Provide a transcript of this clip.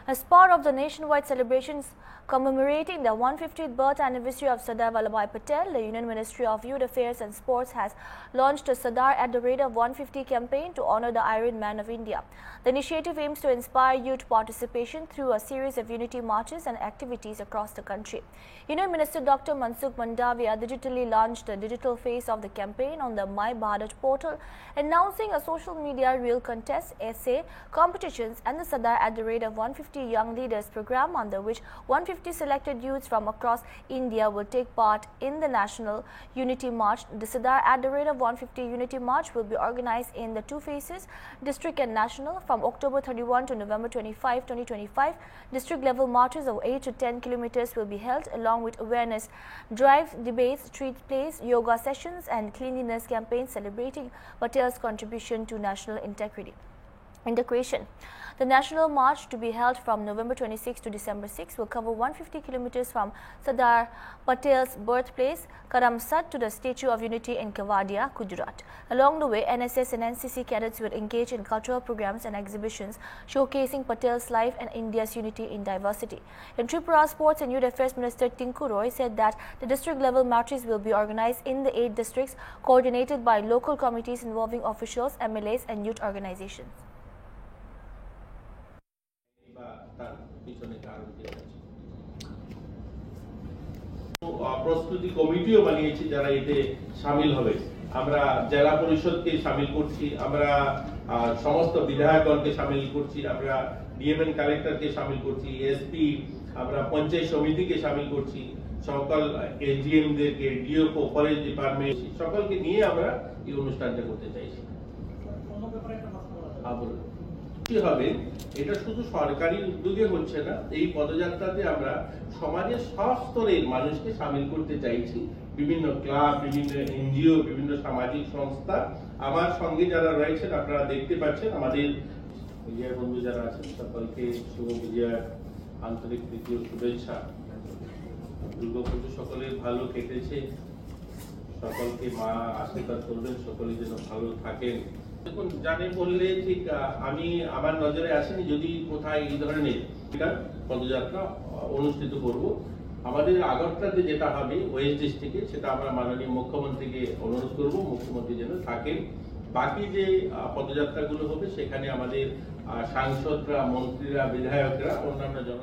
As part of the nationwide celebrations commemorating the 150th birth anniversary of Sardar Vallabhbhai Patel, the Union Ministry of Youth Affairs and Sports has launched a Sardar at the Rate of 150 campaign to honor the Iron Man of India. The initiative aims to inspire youth participation through a series of unity marches and activities across the country. Union Minister Dr. Mansukh Mandavia digitally launched the digital phase of the campaign on the My Bharat portal, announcing a social media reel contest, essay competitions and the Sardar at the Rate of 150 Young Leaders program, under which 150 selected youths from across India will take part in the National Unity March. The Sardar at the Rate of 150 Unity March will be organized in the two phases, district and national, from October 31 to November 25, 2025. District level marches of 8 to 10 kilometers will be held, along with awareness drives, debates, street plays, yoga sessions and cleanliness campaigns celebrating Patel's contribution to national integration. The National March, to be held from November 26 to December 6, will cover 150 kilometers from Sardar Patel's birthplace, Karamsad, to the Statue of Unity in Kevadia, Gujarat. Along the way, NSS and NCC cadets will engage in cultural programs and exhibitions showcasing Patel's life and India's unity in diversity. In Tripura, Sports and Youth Affairs Minister Tinku Roy said that the district-level marches will be organized in the 8 districts, coordinated by local committees involving officials, MLAs and youth organizations. প্রস্তুতি কমিটিও বানিয়েছি যারা এতে শামিল হবে। আমরা জেলা পরিষদকে শামিল করছি, আমরা সমস্ত বিধায়কগণকে শামিল করছি, আমরা ডিএমএন কালেক্টরকে শামিল করছি, এসপি, আমরা পঞ্চায়েত সমিতিকে শামিল করছি, সকল এসডিএমদেরকে, ডিও ফরেস্ট ডিপার্টমেন্ট, সকলকে নিয়ে আমরা এই অনুষ্ঠানটা করতে চাইছি। হবে এটা শুধু সরকারি উদ্যোগে হচ্ছে না, এই পদযাত্রাতে আমরা সমাজের সব স্তরের মানুষকে শামিল করতে চাইছি। বিভিন্ন ক্লাব, বিভিন্ন এনজিও, বিভিন্ন সামাজিক সংস্থা আমার সঙ্গে যারা রয়েছেন আপনারা দেখতে পাচ্ছেন। আমাদের মিডিয়ার বন্ধু যারা আছেন সকলকে শুভ বিজয়ার আন্তরিক প্রীতি ও শুভেচ্ছা। দুর্গাপুজো সকলের ভালো কেটেছে, সকলকে মা আশীর্বাদ করবেন, সকলে যেন ভালো থাকেন। দেখুন, জানে বললে ঠিক আমি আমার নজরে আসেনি যদি কোথায় এই ধরনের পদযাত্রা অনুষ্ঠিত করব। আমাদের আগরতলাতে যেটা হবে ওয়েস্ট ডিস্ট্রিক্টে, সেটা আমরা মাননীয় মুখ্যমন্ত্রীকে অনুরোধ করব, মুখ্যমন্ত্রী যেন থাকেন। বাকি যে পদযাত্রাগুলো হবে সেখানে আমাদের সাংসদরা, মন্ত্রীরা, বিধায়করা, অন্যান্য জন